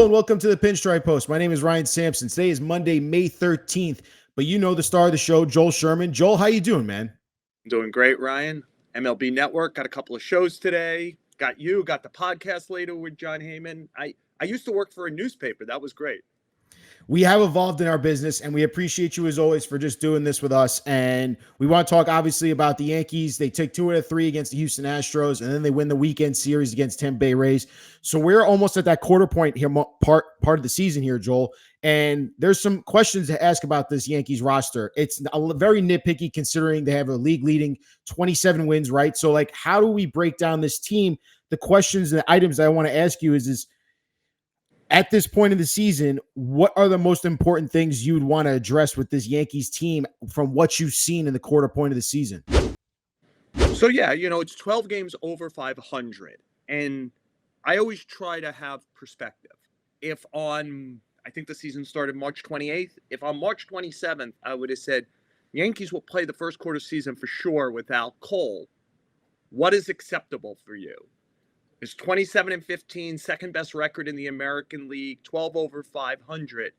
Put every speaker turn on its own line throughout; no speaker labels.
and welcome to the Pinstripe Post. My name is Ryan Sampson. Today is Monday, May 13th, but you know the star of the show, Joel Sherman. Joel, how you doing, man?
I'm doing great, Ryan. MLB Network, got a couple of shows today. Got the podcast later with John Heyman. I used to work for a newspaper. That was great.
We have evolved in our business, and we appreciate you as always for just doing this with us. And we want to talk obviously about the Yankees. They took 2 out of 3 against the Houston Astros, and then they win the weekend series against Tampa Bay Rays. So we're almost at that quarter point here, part of the season here, Joel. And there's some questions to ask about this Yankees roster. It's very nitpicky considering they have a league-leading 27 wins, right? So, like, how do we break down this team? The questions and the items that I want to ask you is at this point in the season, what are the most important things you would want to address with this Yankees team from what you've seen in the quarter point of the season?
So, yeah, it's 12 games over 500. And I always try to have perspective. I think the season started March 28th. If on March 27th, I would have said, Yankees will play the first quarter season for sure without Cole. What is acceptable for you? Is 27-15, second best record in the American League, 12 over 500,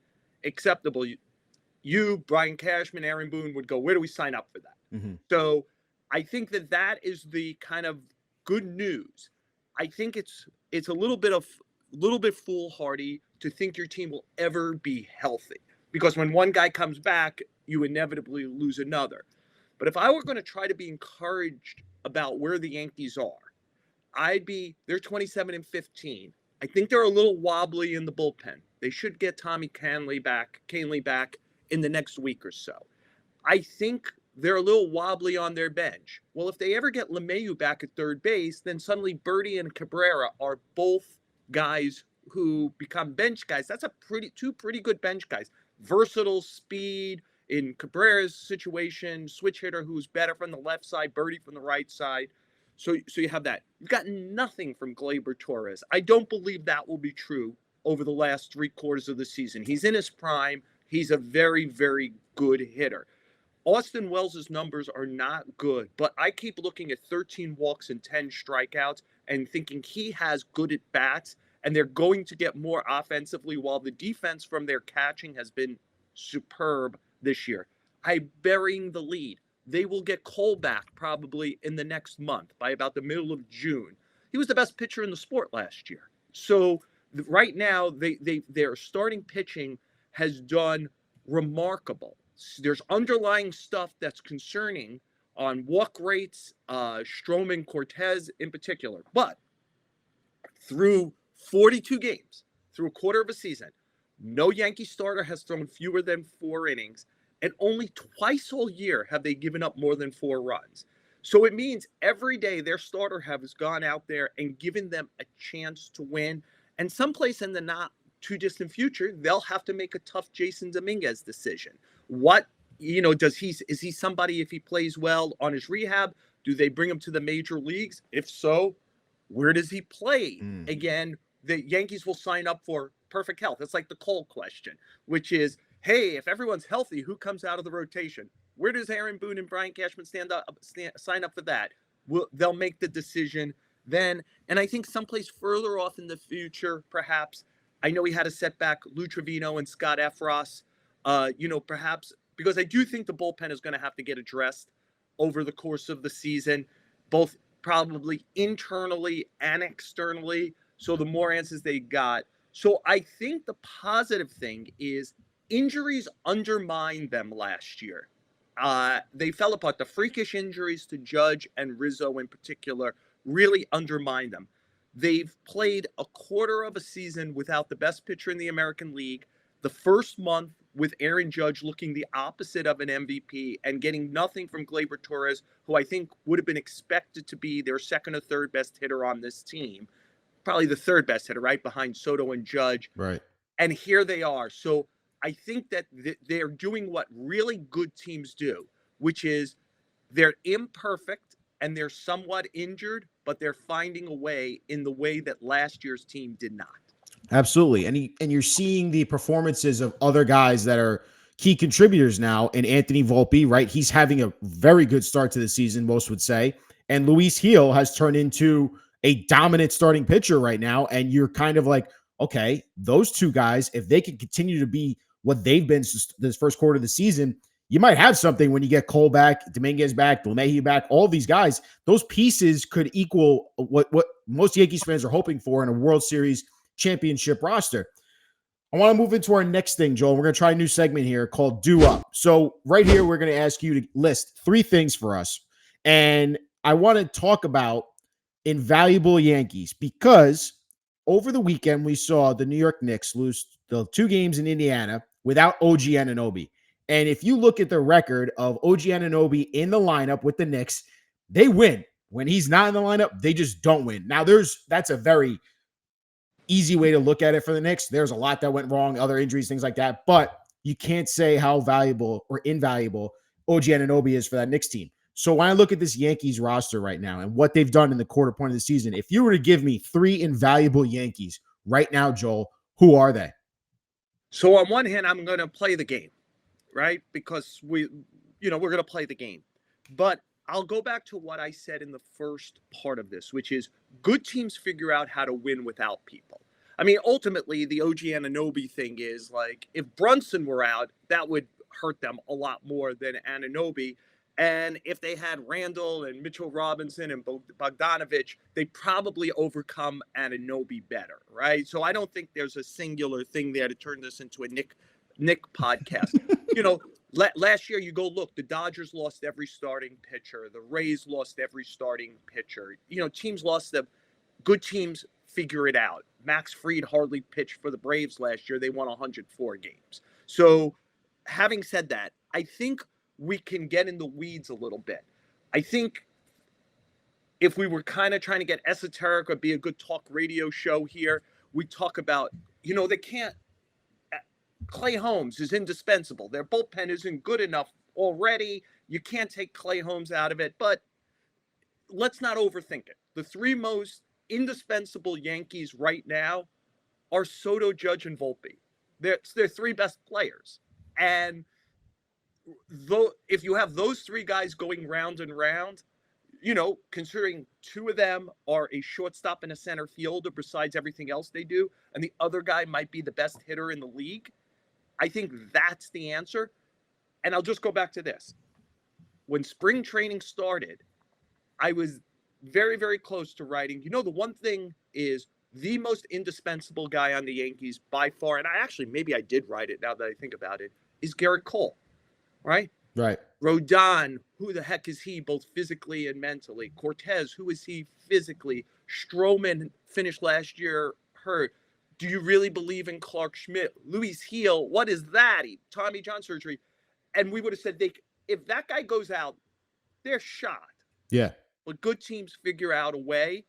acceptable? You, Brian Cashman, Aaron Boone would go, where do we sign up for that? Mm-hmm. So I think that is the kind of good news. I think it's a little bit foolhardy to think your team will ever be healthy, because when one guy comes back, you inevitably lose another. But if I were going to try to be encouraged about where the Yankees are, they're 27-15. I think they're a little wobbly in the bullpen. They should get Tommy Kahnle back in the next week or so. I think they're a little wobbly on their bench. Well, if they ever get LeMahieu back at third base, then suddenly Berti and Cabrera are both guys who become bench guys. That's two pretty good bench guys. Versatile speed in Cabrera's situation, switch hitter who's better from the left side, Berti from the right side. So you have that. You've got nothing from Gleyber Torres. I don't believe that will be true over the last 3 quarters of the season. He's in his prime. He's a very, very good hitter. Austin Wells' numbers are not good, but I keep looking at 13 walks and 10 strikeouts and thinking he has good at bats, and they're going to get more offensively while the defense from their catching has been superb this year. I'm burying the lead. They will get Cole back probably in the next month, by about the middle of June. He was the best pitcher in the sport last year. So right now, their starting pitching has done remarkable. There's underlying stuff that's concerning on walk rates, Stroman, Cortez in particular. But through 42 games, through a quarter of a season, no Yankee starter has thrown fewer than 4 innings. And only twice all year have they given up more than 4 runs. So it means every day their starter has gone out there and given them a chance to win. And someplace in the not too distant future, they'll have to make a tough Jason Dominguez decision. Is he somebody, if he plays well on his rehab, do they bring him to the major leagues? If so, where does he play? Again, the Yankees will sign up for perfect health. It's like the Cole question, which is, hey, if everyone's healthy, who comes out of the rotation? Where does Aaron Boone and Brian Cashman sign up for that? They'll make the decision then. And I think someplace further off in the future, perhaps, I know he had a setback, Lou Trevino and Scott Efros, perhaps, because I do think the bullpen is going to have to get addressed over the course of the season, both probably internally and externally. So the more answers they got. So I think the positive thing is, injuries undermined them last year. They fell apart. The freakish injuries to Judge and Rizzo in particular really undermined them. They've played a quarter of a season without the best pitcher in the American League. The first month with Aaron Judge looking the opposite of an MVP and getting nothing from Gleyber Torres, who I think would have been expected to be their second or third best hitter on this team. Probably the third best hitter, right behind Soto and Judge.
Right.
And here they are. So I think that they're doing what really good teams do, which is they're imperfect and they're somewhat injured, but they're finding a way in the way that last year's team did not.
Absolutely. And you're seeing the performances of other guys that are key contributors now in Anthony Volpe, right? He's having a very good start to the season, most would say. And Luis Gil has turned into a dominant starting pitcher right now. And you're kind of like, okay, those two guys, if they can continue to be what they've been this first quarter of the season, you might have something when you get Cole back, Dominguez back, LeMahieu back, all these guys. Those pieces could equal what most Yankees fans are hoping for in a World Series championship roster. I want to move into our next thing, Joel. We're going to try a new segment here called Do Up. So right here, we're going to ask you to list 3 things for us. And I want to talk about invaluable Yankees because over the weekend, we saw the New York Knicks lose the 2 games in Indiana without OG Anunoby. And if you look at the record of OG Anunoby in the lineup with the Knicks, they win. When he's not in the lineup, they just don't win. Now, that's a very easy way to look at it for the Knicks. There's a lot that went wrong, other injuries, things like that. But you can't say how valuable or invaluable OG Anunoby is for that Knicks team. So when I look at this Yankees roster right now and what they've done in the quarter point of the season, if you were to give me 3 invaluable Yankees right now, Joel, who are they?
So on one hand, I'm going to play the game, right? Because we're going to play the game. But I'll go back to what I said in the first part of this, which is good teams figure out how to win without people. I mean, ultimately, the OG Anunoby thing is like, if Brunson were out, that would hurt them a lot more than Anunoby. And if they had Randall and Mitchell Robinson and Bogdanovich, they'd probably overcome Anunoby better, right? So I don't think there's a singular thing there to turn this into a Nick podcast. Last year, you go look, the Dodgers lost every starting pitcher. The Rays lost every starting pitcher. Teams lost them. Good teams figure it out. Max Fried hardly pitched for the Braves last year. They won 104 games. So having said that, I think we can get in the weeds a little bit. I think if we were kind of trying to get esoteric or be a good talk radio show here, we talk about, they can't. Clay Holmes is indispensable. Their bullpen isn't good enough already. You can't take Clay Holmes out of it, but let's not overthink it. The 3 most indispensable Yankees right now are Soto, Judge, and Volpe. They're 3 best players. And if you have those 3 guys going round and round, considering 2 of them are a shortstop and a center fielder besides everything else they do, and the other guy might be the best hitter in the league, I think that's the answer. And I'll just go back to this. When spring training started, I was very, very close to writing, the one thing is the most indispensable guy on the Yankees by far, and maybe I did write it now that I think about it, is Garrett Cole, right?
Right.
Rodon, who the heck is he, both physically and mentally? Cortez, who is he physically? Stroman finished last year hurt. Do you really believe in Clark Schmidt? Luis Heel, what is that? Tommy John surgery. And we would have said, if that guy goes out, they're shot.
Yeah.
But good teams figure out a way.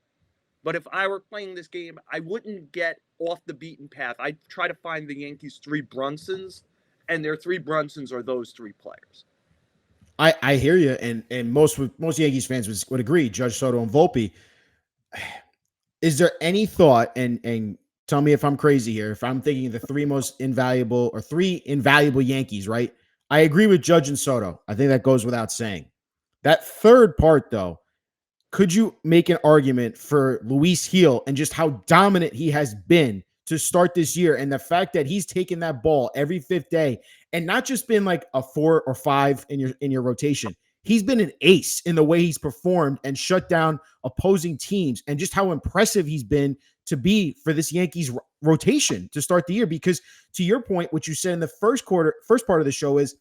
But if I were playing this game, I wouldn't get off the beaten path. I'd try to find the Yankees 3 Brunsons, and their 3 Brunsons are those 3 players.
I hear you, and most Yankees fans would agree, Judge, Soto, and Volpe. Is there any thought, and tell me if I'm crazy here, if I'm thinking the 3 most invaluable or 3 invaluable Yankees, right? I agree with Judge and Soto. I think that goes without saying. That third part, though, could you make an argument for Luis Heel and just how dominant he has been to start this year, and the fact that he's taken that ball every 5th day and not just been like a 4 or 5 in your rotation. He's been an ace in the way he's performed and shut down opposing teams, and just how impressive he's been to be for this Yankees rotation to start the year. Because to your point, what you said in the first part of the show is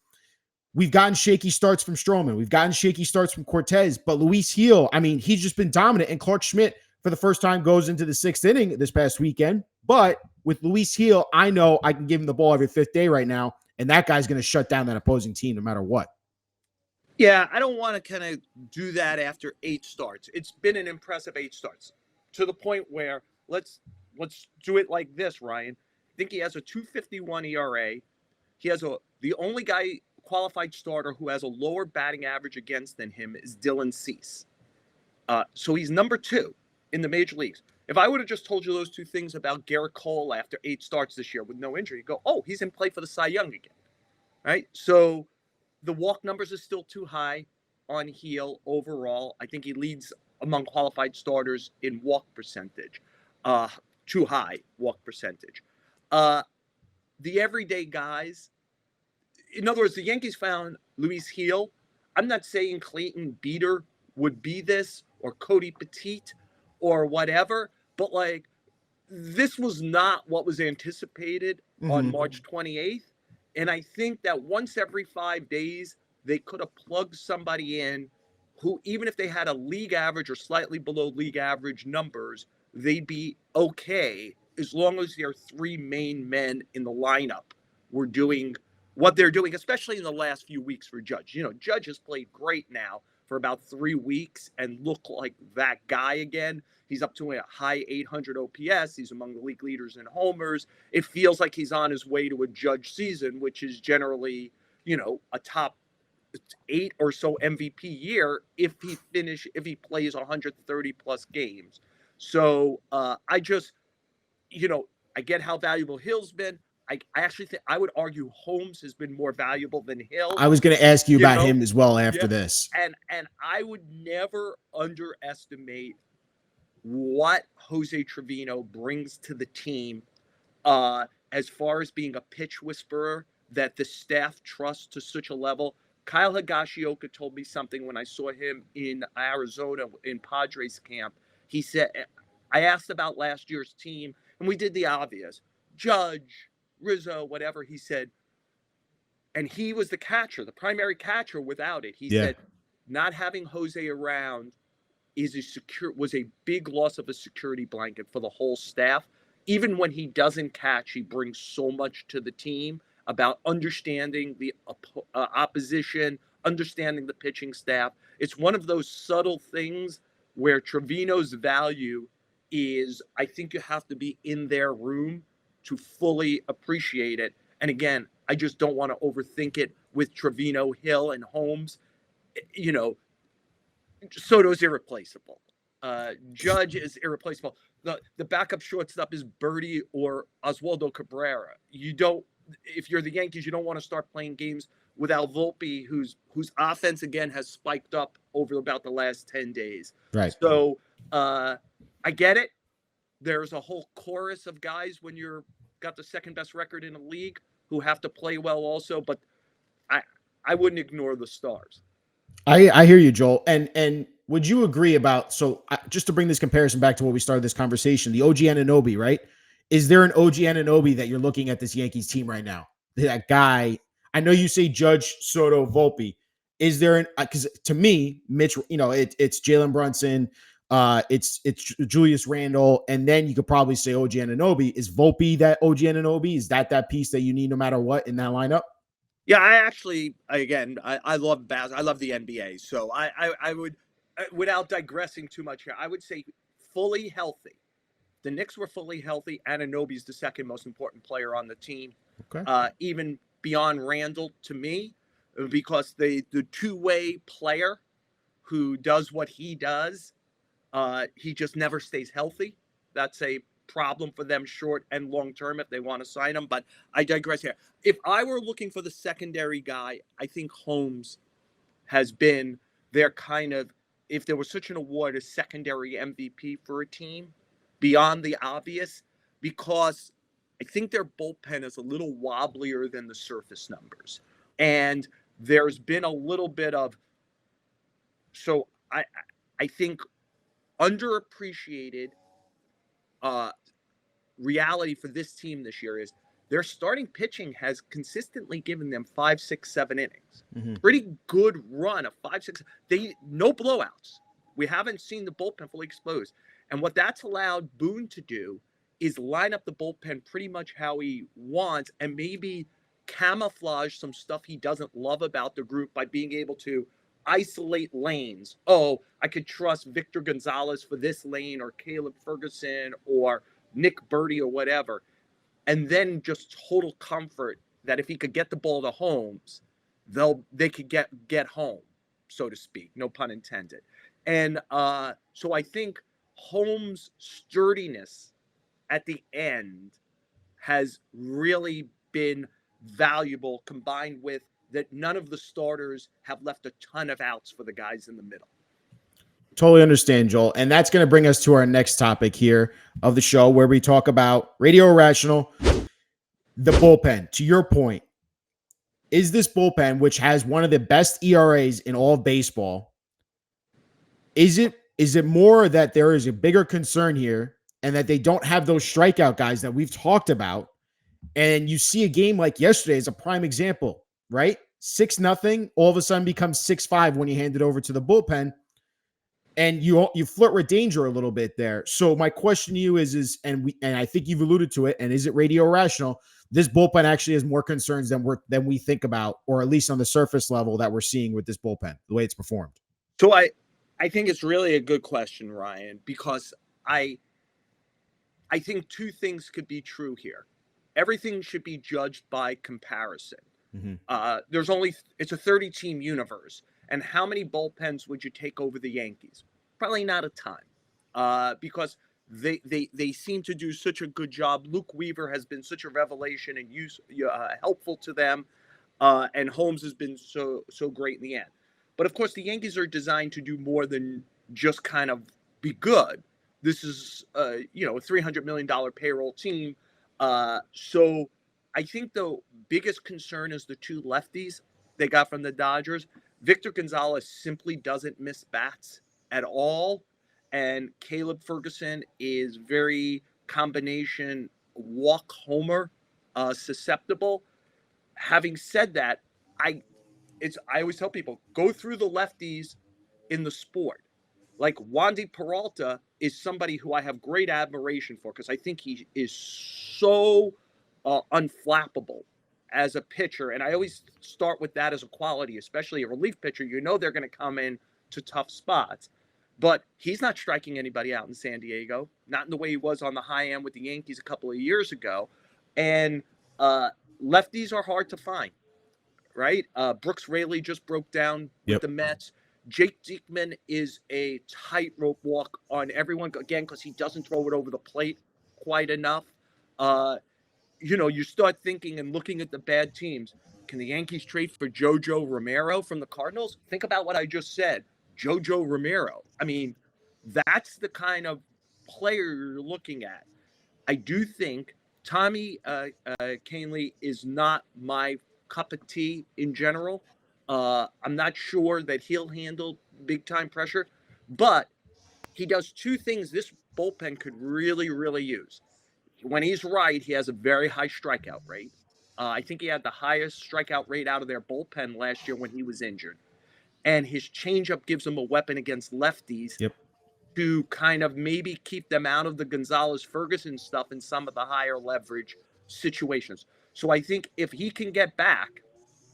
we've gotten shaky starts from Stroman. We've gotten shaky starts from Cortez, but Luis Heel, he's just been dominant. And Clark Schmidt, for the first time, goes into the 6th inning this past weekend. But with Luis Heel, I know I can give him the ball every 5th day right now, and that guy's going to shut down that opposing team no matter what.
Yeah, I don't want to kind of do that after 8 starts. It's been an impressive 8 starts to the point where let's do it like this, Ryan. I think he has a 2.51 ERA. He has the only guy qualified starter who has a lower batting average against than him is Dylan Cease. So he's number 2 in the major leagues. If I would have just told you those 2 things about Garrett Cole after 8 starts this year with no injury, you go, oh, he's in play for the Cy Young again, right? So the walk numbers are still too high on Heel overall. I think he leads among qualified starters in walk percentage. too high walk percentage. The everyday guys, in other words, the Yankees found Luis Gil. I'm not saying Clayton Beeter would be this or Cody Petite or whatever, but like this was not what was anticipated on March 28th. And I think that once every 5 days, they could have plugged somebody in who, even if they had a league average or slightly below league average numbers, they'd be okay as long as their three main men in the lineup were doing what they're doing, especially in the last few weeks for Judge. You know, Judge has played great now for about 3 weeks and look like that guy again. He's up to a high 800 OPS. He's among the league leaders in homers. It feels like he's on his way to a Judge season, which is generally, you know, a top 8 or so MVP year if he plays 130 plus games. So I just, you know, I get how valuable Hill's been. I actually think I would argue Holmes has been more valuable than Hill.
I was going to ask you about him as well after this.
And I would never underestimate what Jose Trevino brings to the team as far as being a pitch whisperer that the staff trusts to such a level. Kyle Higashioka told me something when I saw him in Arizona in Padres camp. He said, I asked about last year's team, and we did the obvious. Judge, Rizzo, whatever, he said, and he was the catcher, the primary catcher without it. He said, not having Jose around was a big loss of a security blanket for the whole staff. Even when he doesn't catch, he brings so much to the team about understanding the opposition, understanding the pitching staff. It's one of those subtle things where Trevino's value is, I think you have to be in their room to fully appreciate it. And again, I just don't want to overthink it with Trevino, Hill, and Holmes. You know, Soto's irreplaceable. Judge is irreplaceable. The backup shortstop is Birdie or Oswaldo Cabrera. You don't, if you're the Yankees, you don't want to start playing games without Volpe, whose offense again has spiked up over about the last 10 days.
Right.
So I get it. There's a whole chorus of guys when you're got the second best record in the league who have to play well also, but I wouldn't ignore the stars.
I hear you, Joel. And would you agree about, so just to bring this comparison back to what we started this conversation, the OG Anunoby, right? Is there an OG Anunoby that you're looking at this Yankees team right now? That guy, I know you say Judge, Soto, Volpe. Is there an, because to me, Mitch, you know, it's Jalen Brunson, it's Julius Randle, and then you could probably say OG Anunoby. Is Volpe that OG Anunoby? Is that piece that you need no matter what in that lineup?
Yeah, I love I love the NBA. So I would, without digressing too much here, I would say fully healthy. The Knicks were fully healthy. Anunoby's the second most important player on the team.
Okay.
Even beyond Randall to me, because the two-way player who does what he does, he just never stays healthy. That's a problem for them short and long term if they want to sign him. But I digress here. If I were looking for the secondary guy, I think Holmes has been their kind of, if there was such an award as secondary MVP for a team, beyond the obvious, because I think their bullpen is a little wobblier than the surface numbers. And there's been a little bit of, so I think underappreciated reality for this team this year is their starting pitching has consistently given them 5, 6, 7 innings. Mm-hmm. Pretty good run of 5, 6. No blowouts. We haven't seen the bullpen fully exposed. And what that's allowed Boone to do is line up the bullpen pretty much how he wants and maybe camouflage some stuff he doesn't love about the group by being able to isolate lanes. Oh, I could trust Victor Gonzalez for this lane or Caleb Ferguson or Nick Birdie or whatever. And then just total comfort that if he could get the ball to Holmes, they could get home, so to speak. No pun intended. And so I think Holmes' sturdiness at the end has really been valuable, combined with that none of the starters have left a ton of outs for the guys in the middle.
Totally understand, Joel. And that's going to bring us to our next topic here of the show, where we talk about Radio Irrational, the bullpen. To your point, is this bullpen, which has one of the best ERAs in all of baseball, is it more that there is a bigger concern here and that they don't have those strikeout guys that we've talked about? And you see a game like yesterday as a prime example, right? 6-0, all of a sudden becomes 6-5 when you hand it over to the bullpen. And you flirt with danger a little bit there. So my question to you is and I think you've alluded to it, and is it Radio Irrational? This bullpen actually has more concerns than we think about, or at least on the surface level that we're seeing with this bullpen, the way it's performed.
So I think it's really a good question, Ryan, because I think two things could be true here. Everything should be judged by comparison. Mm-hmm. It's a 30-team universe. And how many bullpens would you take over the Yankees? Probably not a ton, because they seem to do such a good job. Luke Weaver has been such a revelation and helpful to them, and Holmes has been so great in the end. But of course, the Yankees are designed to do more than just kind of be good. This is a $300 million payroll team. So I think the biggest concern is the two lefties they got from the Dodgers. Victor Gonzalez simply doesn't miss bats at all. And Caleb Ferguson is very combination walk homer susceptible. Having said that, I always tell people, go through the lefties in the sport. Like Wandy Peralta is somebody who I have great admiration for because I think he is so unflappable as a pitcher. And I always start with that as a quality, especially a relief pitcher. They're going to come in to tough spots. But he's not striking anybody out in San Diego, not in the way he was on the high end with the Yankees a couple of years ago. And lefties are hard to find, right? Brooks Raley just broke down with the Mets. Jake Diekman is a tightrope walk on everyone, again, because he doesn't throw it over the plate quite enough. You start thinking and looking at the bad teams. Can the Yankees trade for Jojo Romero from the Cardinals? Think about what I just said. Jojo Romero. I mean, that's the kind of player you're looking at. I do think Tommy Kahnle is not my cup of tea in general. I'm not sure that he'll handle big-time pressure, but he does two things this bullpen could really, really use. When he's right, he has a very high strikeout rate. I think he had the highest strikeout rate out of their bullpen last year when he was injured. And his changeup gives him a weapon against lefties to kind of maybe keep them out of the Gonzalez-Ferguson stuff in some of the higher leverage situations. So I think if he can get back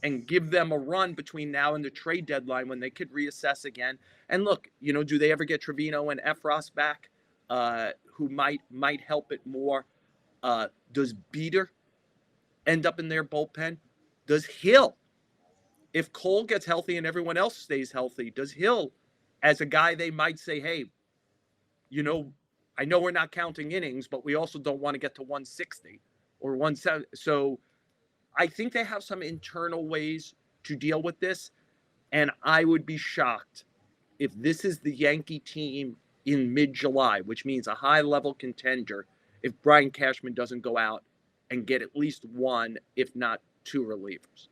and give them a run between now and the trade deadline when they could reassess again. And look, do they ever get Trevino and Efros back, who might help it more? Does Beater end up in their bullpen? Does Hill, if Cole gets healthy and everyone else stays healthy, does Hill, as a guy they might say, hey, I know we're not counting innings, but we also don't want to get to 160 or 170. So I think they have some internal ways to deal with this. And I would be shocked if this is the Yankee team in mid-July, which means a high-level contender, if Brian Cashman doesn't go out and get at least one, if not two relievers.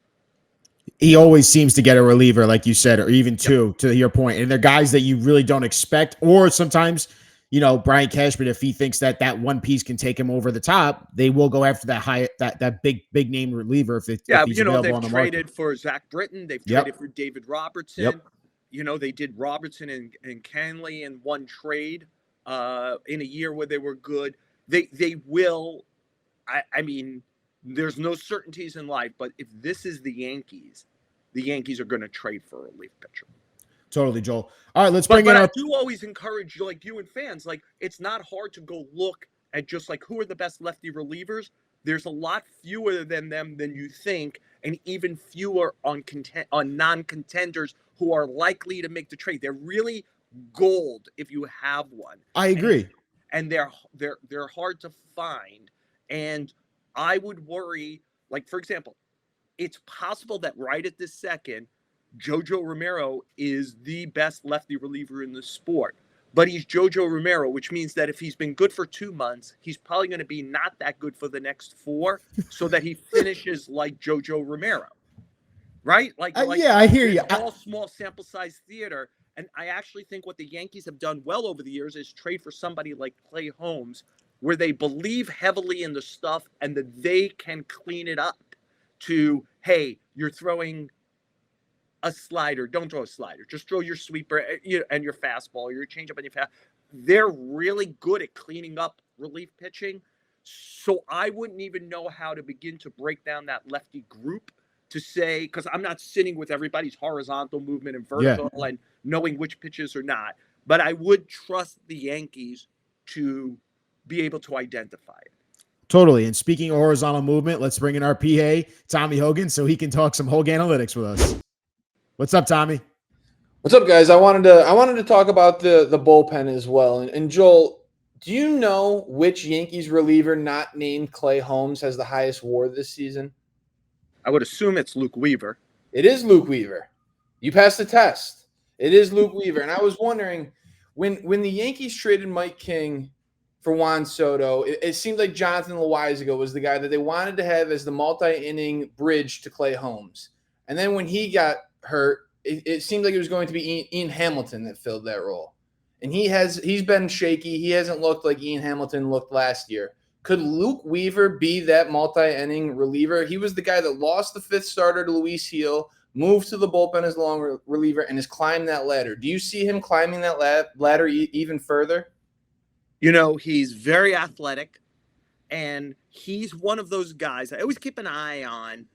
He always seems to get a reliever, like you said, or even two, to your point. And they're guys that you really don't expect. Or sometimes, Brian Cashman, if he thinks that one piece can take him over the top, they will go after that big name reliever if he's available on the market.
They've traded for Zach Britton. They've traded for David Robertson. They did Robertson and Kahnle in one trade in a year where they were good. They will. I mean, there's no certainties in life, but if this is the Yankees are going to trade for a relief pitcher.
Totally, Joel. All right, let's bring in
I do always encourage you and fans, it's not hard to go look at just who are the best lefty relievers. There's a lot fewer than them than you think, and even fewer on non-contenders who are likely to make the trade. They're really gold if you have one.
I agree.
And they're hard to find. And I would worry, for example, it's possible that right at this second, Jojo Romero is the best lefty reliever in the sport. But he's Jojo Romero, which means that if he's been good for 2 months, he's probably going to be not that good for the next 4, so that he finishes like Jojo Romero, right?
Yeah, I hear you.
All small sample size theater. And I actually think what the Yankees have done well over the years is trade for somebody like Clay Holmes, where they believe heavily in the stuff and that they can clean it up to, hey, you're throwing a slider, don't throw a slider. Just throw your sweeper and your fastball, your changeup and your fast. They're really good at cleaning up relief pitching. So I wouldn't even know how to begin to break down that lefty group to say, because I'm not sitting with everybody's horizontal movement and vertical and knowing which pitches are not. But I would trust the Yankees to be able to identify it.
Totally. And speaking of horizontal movement, let's bring in our PA, Tommy Hogan, so he can talk some Hogan analytics with us. What's up, Tommy?
What's up, guys? I wanted to talk about the bullpen as well. And Joel, do you know which Yankees reliever not named Clay Holmes has the highest WAR this season?
I would assume it's Luke Weaver.
It is Luke Weaver. You passed the test. It is Luke Weaver. And I was wondering, when the Yankees traded Mike King for Juan Soto, it seemed like Jonathan Loaizaga was the guy that they wanted to have as the multi-inning bridge to Clay Holmes. And then when he got hurt, it seemed like it was going to be Ian Hamilton that filled that role. And he's been shaky. He hasn't looked like Ian Hamilton looked last year. Could Luke Weaver be that multi-inning reliever? He was the guy that lost the 5th starter to Luis Gil, moved to the bullpen as long reliever, and has climbed that ladder. Do you see him climbing that ladder even further?
You know, he's very athletic, and he's one of those guys. I always keep an eye on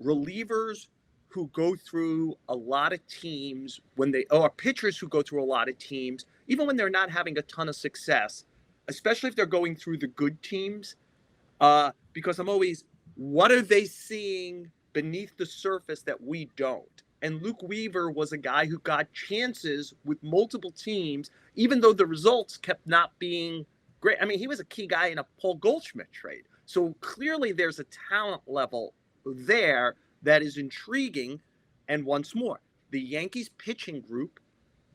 relievers who go through a lot of teams or pitchers who go through a lot of teams, even when they're not having a ton of success, especially if they're going through the good teams, because I'm always, what are they seeing beneath the surface that we don't? And Luke Weaver was a guy who got chances with multiple teams, even though the results kept not being great. I mean, he was a key guy in a Paul Goldschmidt trade. So clearly there's a talent level there that is intriguing. And once more, the Yankees pitching group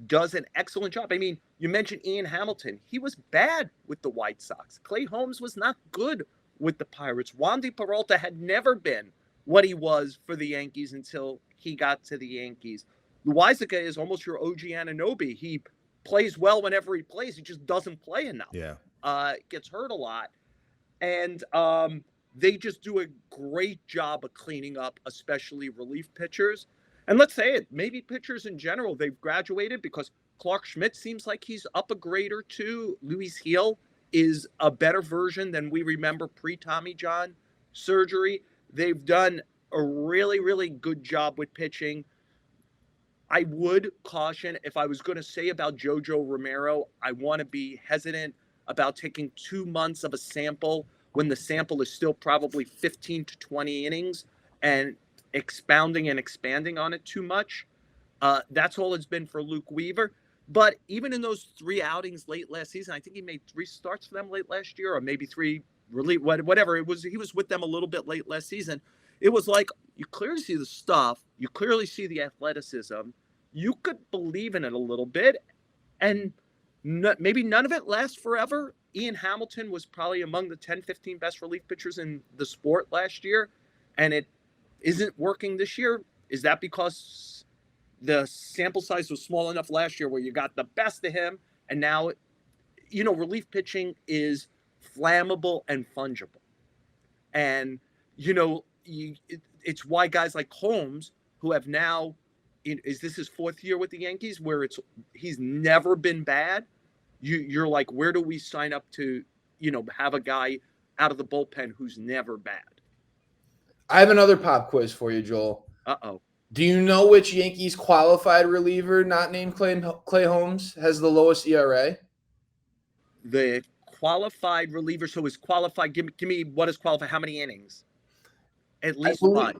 does an excellent job. I mean, you mentioned Ian Hamilton. He was bad with the White Sox. Clay Holmes was not good with the Pirates. Wandy Peralta had never been what he was for the Yankees until he got to the Yankees. Loaizaga is almost your OG Anunoby. He plays well whenever he plays. He just doesn't play enough.
Yeah.
Gets hurt a lot. And they just do a great job of cleaning up, especially relief pitchers. And let's say it, maybe pitchers in general, they've graduated because Clark Schmidt seems like he's up a grade or two. Luis Gil is a better version than we remember pre-Tommy John surgery. They've done a really, really good job with pitching. I would caution, if I was going to say about Jojo Romero, I want to be hesitant about taking 2 months of a sample when the sample is still probably 15 to 20 innings and expounding and expanding on it too much. That's all it's been for Luke Weaver. But even in those 3 outings late last season, I think he made 3 starts for them late last year, or maybe 3 relief, whatever it was. He was with them a little bit late last season. It was like, you clearly see the stuff. You clearly see the athleticism. You could believe in it a little bit. And maybe none of it lasts forever. Ian Hamilton was probably among the 10, 15 best relief pitchers in the sport last year. And it isn't working this year. Is that because the sample size was small enough last year where you got the best of him? And now, relief pitching is flammable and fungible. And, it's why guys like Holmes, who have now, is this his 4th year with the Yankees, where he's never been bad? You're like, where do we sign up to, have a guy out of the bullpen who's never bad?
I have another pop quiz for you, Joel.
Uh-oh.
Do you know which Yankees qualified reliever not named Clay Holmes has the lowest ERA?
The qualified reliever, so is qualified, give me what is qualified, how many innings? At least one.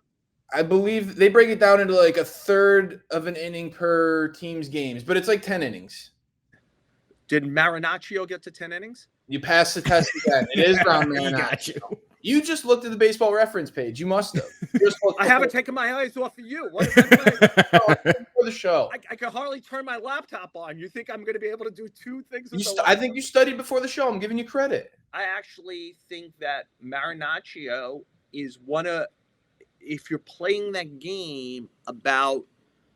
I believe they break it down into like a third of an inning per team's games, but it's like 10 innings. Did
Marinaccio get to 10 innings?
You passed the test again. It is Ron Marinaccio.
Got you.
You just looked at the baseball reference page. You must have. Just
I haven't taken my eyes off of you. What is that?
For the show.
I can hardly turn my laptop on. You think I'm going to be able to do two things?
I think you studied before the show. I'm giving you credit.
I actually think that Marinaccio is one of, if you're playing that game about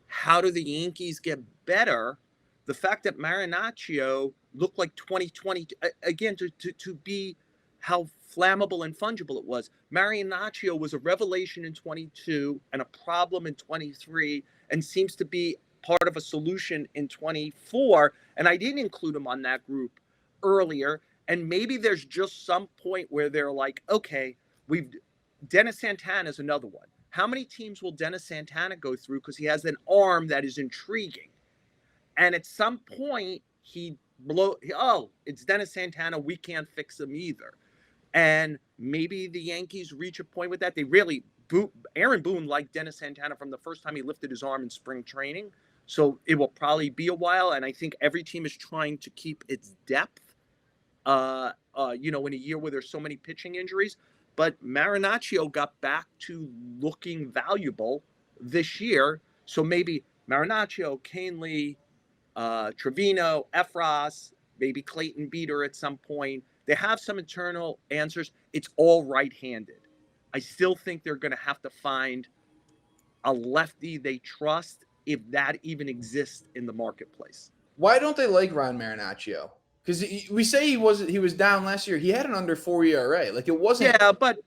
how do the Yankees get better, the fact that Marinaccio looked like 2020, again, to be how flammable and fungible it was. Marinaccio was a revelation in 22 and a problem in 23 and seems to be part of a solution in 24. And I didn't include him on that group earlier. And maybe there's just some point where they're like, okay, Dennis Santana is another one. How many teams will Dennis Santana go through? Because he has an arm that is intriguing. And at some point, it's Dennis Santana. We can't fix him either. And maybe the Yankees reach a point with that. Aaron Boone liked Dennis Santana from the first time he lifted his arm in spring training. So it will probably be a while. And I think every team is trying to keep its depth, in a year where there's so many pitching injuries. But Marinaccio got back to looking valuable this year. So maybe Marinaccio, Canely, Trevino, Efros, maybe Clayton Beater at some point. They have some internal answers. It's all right-handed. I still think they're going to have to find a lefty they trust, if that even exists in the marketplace.
Why don't they like Ron Marinaccio? Because we say he was down last year. He had an under 4 ERA. Like, it wasn't.
Yeah, but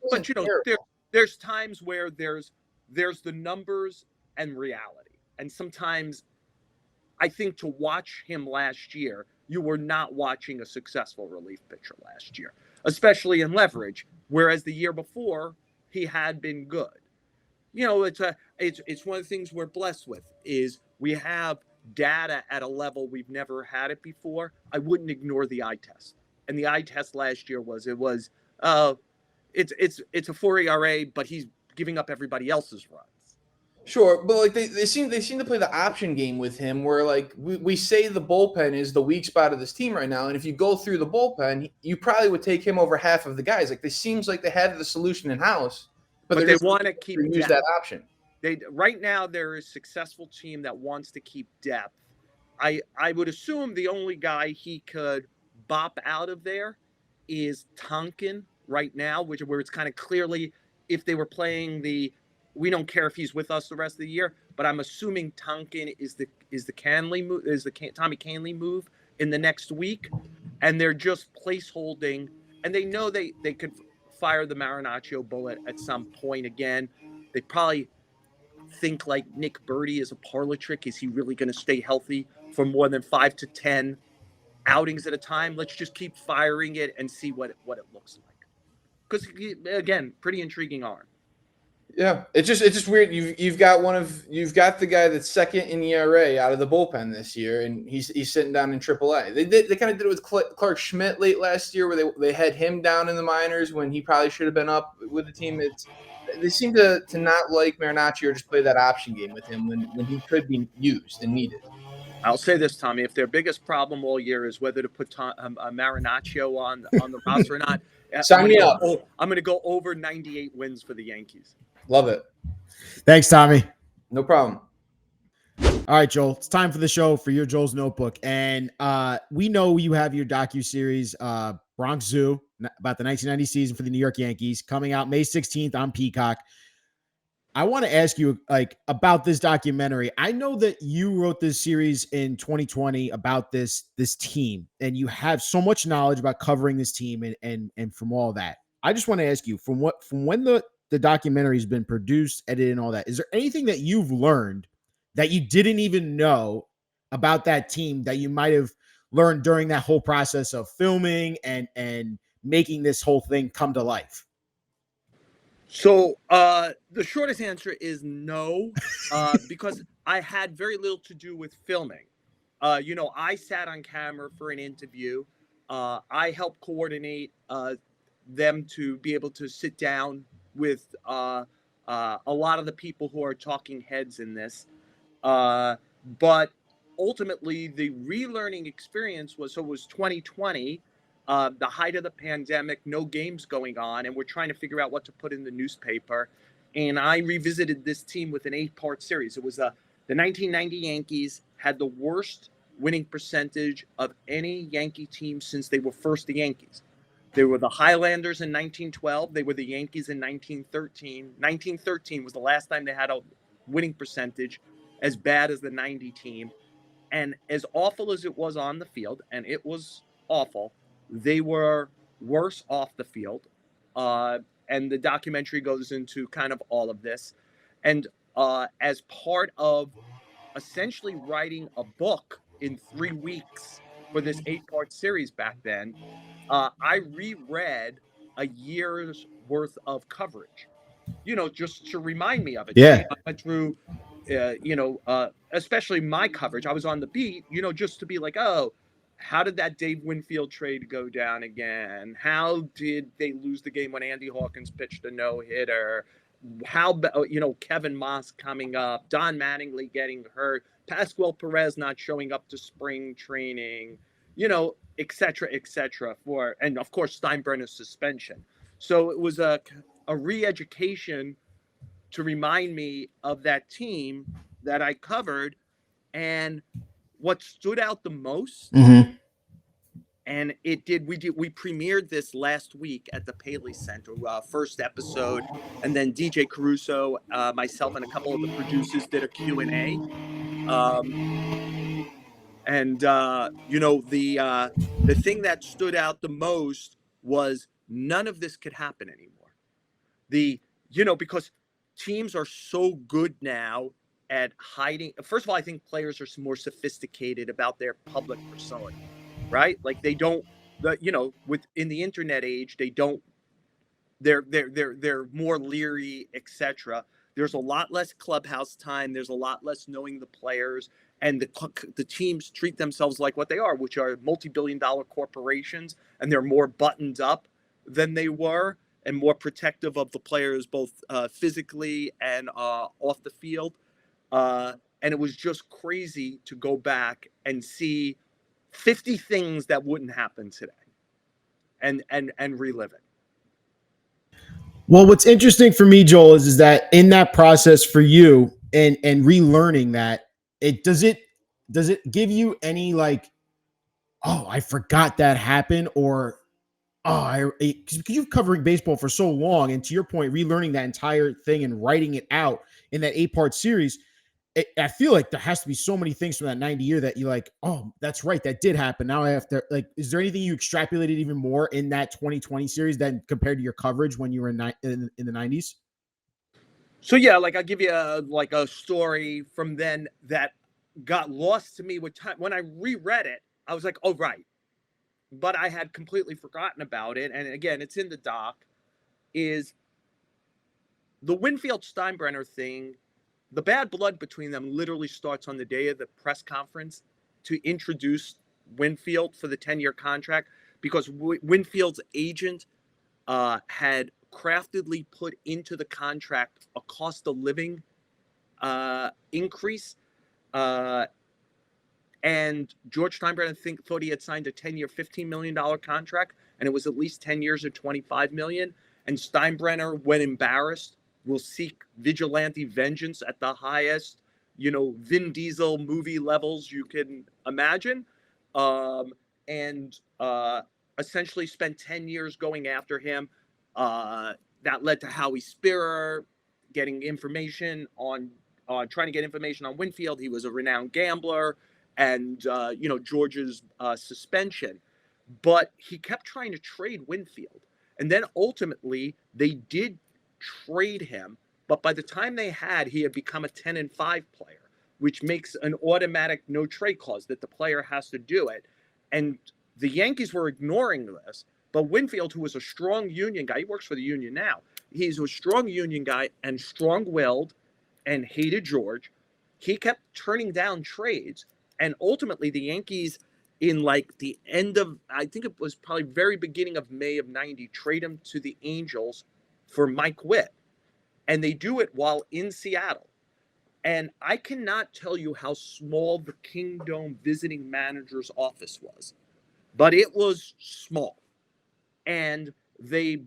there's times where there's the numbers and reality, and sometimes I think to watch him last year, you were not watching a successful relief pitcher last year, especially in leverage. Whereas the year before, he had been good. It's one of the things we're blessed with is we have data at a level we've never had it before. I wouldn't ignore the eye test, and the eye test last year it's a 4 ERA, but he's giving up everybody else's runs.
Sure, but like they seem to play the option game with him, where like we say the bullpen is the weak spot of this team right now, and if you go through the bullpen, you probably would take him over half of the guys. Like, it seems like they have the solution in house, but
they want to keep
use that option.
Right now they're a successful team that wants to keep depth. I would assume the only guy he could bop out of there is Tonkin right now, where it's kind of clearly, if they were playing we don't care if he's with us the rest of the year, but I'm assuming Tonkin is the Canley move, is the Tommy Canley move in the next week, and they're just placeholding, and they know they could fire the Marinaccio bullet at some point again. They probably think like Nick Birdie is a parlor trick. Is he really going to stay healthy for more than 5 to 10 outings at a time? Let's just keep firing it and see what it looks like. Because again, pretty intriguing arm.
Yeah, it's just weird. You've got the guy that's second in ERA out of the bullpen this year, and he's sitting down in AAA. They kind of did it with Clark Schmidt late last year, where they had him down in the minors when he probably should have been up with the team. They seem to not like Marinaccio, or just play that option game with him when he could be used and needed.
I'll say this, Tommy: if their biggest problem all year is whether to put Marinaccio on the roster or not,
sign me up.
I'm going to go over 98 wins for the Yankees.
Love it.
Thanks, Tommy.
No problem.
All right, Joel. It's time for the show for your Joel's Notebook. And we know you have your docuseries, Bronx Zoo, about the 1990 season for the New York Yankees, coming out May 16th on Peacock. I want to ask you about this documentary. I know that you wrote this series in 2020 about this team, and you have so much knowledge about covering this team and from all that. I just want to ask you, from when the documentary has been produced, edited, and all that, is there anything that you've learned that you didn't even know about that team that you might have learned during that whole process of filming and making this whole thing come to life?
So the shortest answer is no, because I had very little to do with filming. I sat on camera for an interview. I helped coordinate them to be able to sit down with a lot of the people who are talking heads in this. But ultimately, the relearning experience was 2020. the height of the pandemic, no games going on, and we're trying to figure out what to put in the newspaper. And I revisited this team with an 8-part series. It was the 1990 Yankees had the worst winning percentage of any Yankee team since they were first the Yankees. They were the Highlanders in 1912. They were the Yankees in 1913. 1913 was the last time they had a winning percentage as bad as the 90 team. And as awful as it was on the field, and it was awful, they were worse off the field. And the documentary goes into kind of all of this. And as part of essentially writing a book in 3 weeks for this 8-part series back then, I reread a year's worth of coverage, just to remind me of it.
Yeah.
I went through, especially my coverage. I was on the beat, just to be like, oh, how did that Dave Winfield trade go down again? How did they lose the game when Andy Hawkins pitched a no-hitter? How, Kevin Moss coming up, Don Mattingly getting hurt, Pascual Perez not showing up to spring training, et cetera, and of course Steinbrenner's suspension. So it was a re-education to remind me of that team that I covered. And what stood out the most, and we premiered this last week at the Paley Center, first episode, and then DJ Caruso, myself, and a couple of the producers did a Q&A. The thing that stood out the most was none of this could happen anymore. Because teams are so good now at hiding. First of all, I think players are more sophisticated about their public persona, right? Like they don't, in the internet age, they don't. They're more leery, etc. There's a lot less clubhouse time. There's a lot less knowing the players, and the teams treat themselves like what they are, which are multi-billion-dollar corporations, and they're more buttoned up than they were, and more protective of the players, both physically and off the field. And it was just crazy to go back and see 50 things that wouldn't happen today, and relive it.
Well, what's interesting for me, Joel, is that in that process for you and relearning that, does it give you any like, oh, I forgot that happened, or because you've covering baseball for so long, and to your point, relearning that entire thing and writing it out in that 8-part series, I feel like there has to be so many things from that 90 year that you're like, oh, that's right, that did happen. Now I have to, like, is there anything you extrapolated even more in that 2020 series than compared to your coverage when you were in the 90s?
So yeah, like I'll give you a story from then that got lost to me with time. When I reread it, I was like, oh, right. But I had completely forgotten about it. And again, it's in the doc, is the Winfield Steinbrenner thing. The bad blood between them literally starts on the day of the press conference to introduce Winfield for the 10-year contract, because Winfield's agent had craftedly put into the contract a cost of living increase. And George Steinbrenner thought he had signed a 10-year, $15 million contract, and it was at least 10 years or $25 million. And Steinbrenner, when embarrassed, will seek vigilante vengeance at the highest, Vin Diesel movie levels you can imagine, and essentially spent 10 years going after him. That led to Howie Spierer getting information trying to get information on Winfield. He was a renowned gambler, and George's suspension. But he kept trying to trade Winfield, and then ultimately they did trade him, but by the time he had become a 10-5 player, which makes an automatic no trade clause that the player has to do it. And the Yankees were ignoring this, but Winfield, who was a strong union guy, he works for the union now, he's a strong union guy and strong-willed and hated George. He kept turning down trades, and ultimately the Yankees, in like the end of, I think it was probably very beginning of May of 90, trade him to the Angels for Mike Witt. And they do it while in Seattle. And I cannot tell you how small the Kingdome visiting manager's office was. but it was small. And they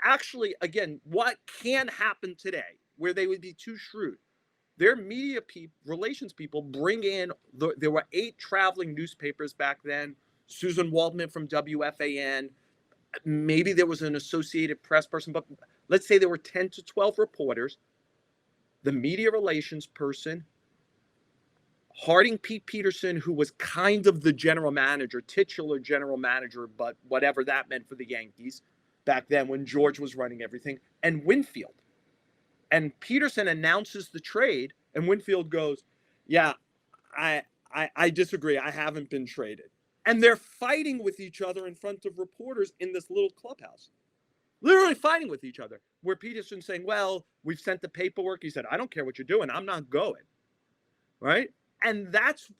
actually, again, what can happen today where they would be too shrewd, their media relations people bring in, there were 8 traveling newspapers back then, Susan Waldman from WFAN, maybe there was an Associated Press person, but let's say there were 10 to 12 reporters, the media relations person, Harding Pete Peterson, who was kind of the general manager, titular general manager, but whatever that meant for the Yankees back then when George was running everything, and Winfield. And Peterson announces the trade, and Winfield goes, yeah, I disagree. I haven't been traded. And they're fighting with each other in front of reporters in this little clubhouse. Literally fighting with each other. Where Peterson's saying, well, we've sent the paperwork. He said, I don't care what you're doing. I'm not going. Right? And that's,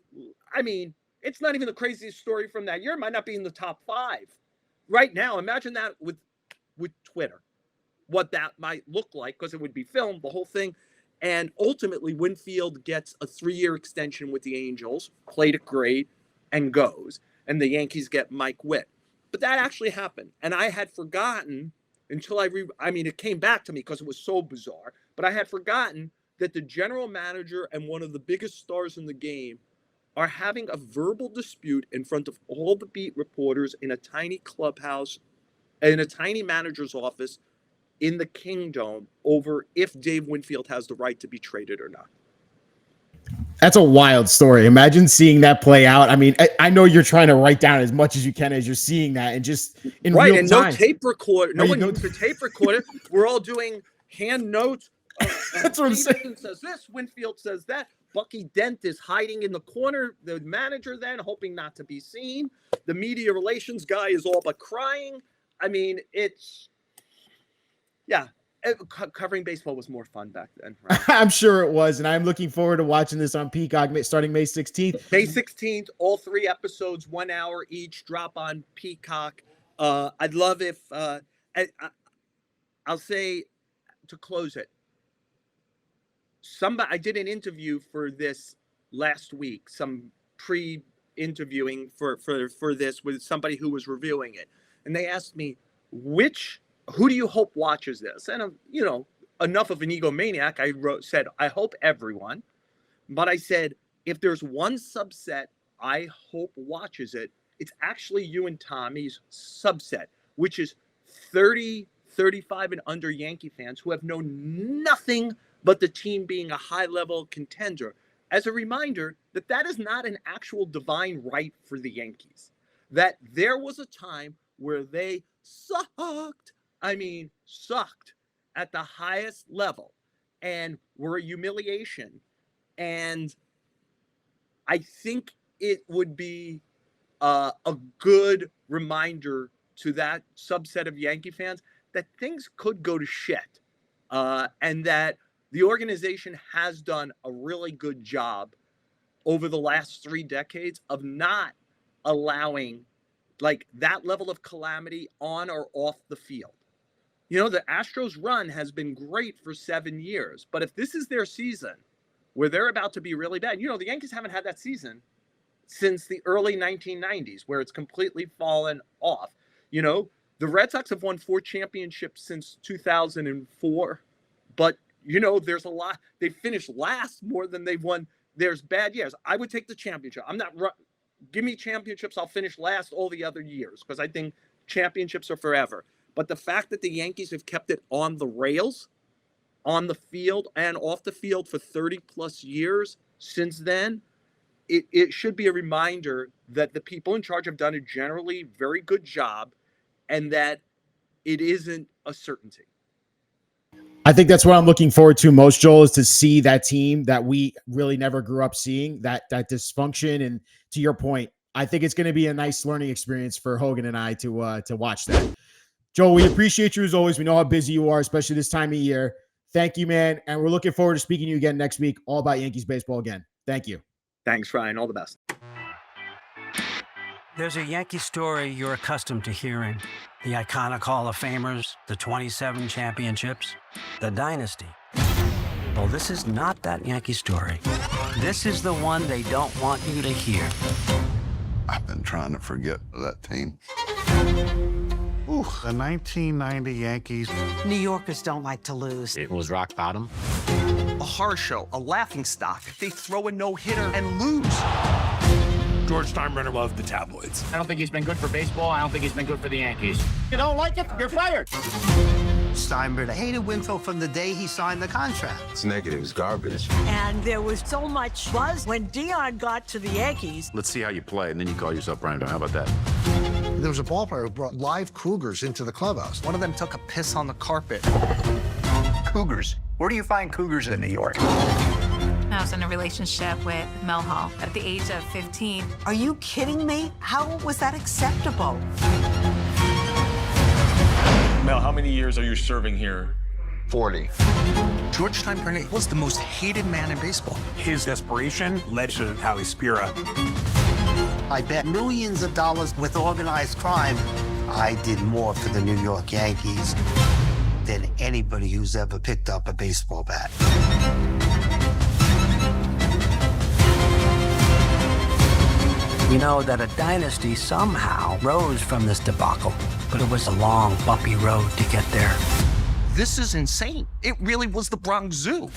I mean, it's not even the craziest story from that year. It might not be in the top 5. Right now, imagine that with Twitter. What that might look like, because it would be filmed, the whole thing. And ultimately, Winfield gets a 3-year extension with the Angels, played it great, and goes. And the Yankees get Mike Witt. But that actually happened. And I had forgotten until it came back to me because it was so bizarre. But I had forgotten that the general manager and one of the biggest stars in the game are having a verbal dispute in front of all the beat reporters in a tiny clubhouse, in a tiny manager's office in the Kingdom over if Dave Winfield has the right to be traded or not.
That's a wild story. Imagine seeing that play out. I mean, I know you're trying to write down as much as you can as you're seeing that, and just in real
and
time.
No tape recorder. No one used a tape recorder. We're all doing hand notes.
That's what I'm saying.
Peterson says this. Winfield says that. Bucky Dent is hiding in the corner. The manager then, hoping not to be seen. The media relations guy is all but crying. I mean, covering baseball was more fun back then. Right?
I'm sure it was, and I'm looking forward to watching this on Peacock starting May 16th.
May 16th, all 3 episodes, 1 hour each, drop on Peacock. I'd love if I'll say to close it. I did an interview for this last week, some pre-interviewing for this with somebody who was reviewing it, and they asked me who do you hope watches this? And enough of an egomaniac, I said, I hope everyone. But I said, if there's one subset I hope watches it, it's actually you and Tommy's subset, which is 30, 35 and under Yankee fans who have known nothing but the team being a high-level contender. As a reminder that is not an actual divine right for the Yankees. That there was a time where they sucked at the highest level and were a humiliation. And I think it would be a good reminder to that subset of Yankee fans that things could go to shit, and that the organization has done a really good job over the last 3 decades of not allowing that level of calamity on or off the field. The Astros run has been great for 7 years, but if this is their season where they're about to be really bad, the Yankees haven't had that season since the early 1990s where it's completely fallen off. The Red Sox have won 4 championships since 2004, but there's a lot. They finished last more than they've won. There's bad years. I would take the championship. Give me championships. I'll finish last all the other years because I think championships are forever. But the fact that the Yankees have kept it on the rails, on the field and off the field for 30 plus years since then, it should be a reminder that the people in charge have done a generally very good job and that it isn't a certainty.
I think that's what I'm looking forward to most, Joel, is to see that team that we really never grew up seeing, that dysfunction. And to your point, I think it's going to be a nice learning experience for Hogan and I to watch that. Joel, we appreciate you as always. We know how busy you are, especially this time of year. Thank you, man. And we're looking forward to speaking to you again next week, all about Yankees baseball again. Thank you.
Thanks, Ryan. All the best.
There's a Yankee story you're accustomed to hearing. The iconic Hall of Famers, the 27 championships, the dynasty. Well, this is not that Yankee story. This is the one they don't want you to hear.
I've been trying to forget that team.
Ooh, the 1990 Yankees.
New Yorkers don't like to lose.
It was rock bottom.
A horror show, a laughing stock. They throw a no-hitter and lose.
George Steinbrenner loved the tabloids.
I don't think he's been good for baseball. I don't think he's been good for the Yankees.
You don't like it? You're fired.
Steinbrenner hated Winfield from the day he signed the contract.
It's negative, it's garbage.
And there was so much buzz when Dion got to the Yankees.
Let's see how you play, and then you call yourself Brian. How about that?
There was a ball player who brought live cougars into the clubhouse.
One of them took a piss on the carpet.
Cougars. Where do you find cougars in New York?
I was in a relationship with Mel Hall at the age of 15.
Are you kidding me? How was that acceptable?
Mel, how many years are you serving here?
40.
George Steinbrenner was the most hated man in baseball.
His desperation led to Howie Spira.
I bet millions of dollars with organized crime. I did more for the New York Yankees than anybody who's ever picked up a baseball bat.
You know that a dynasty somehow rose from this debacle, but it was a long, bumpy road to get there.
This is insane. It really was the Bronx Zoo.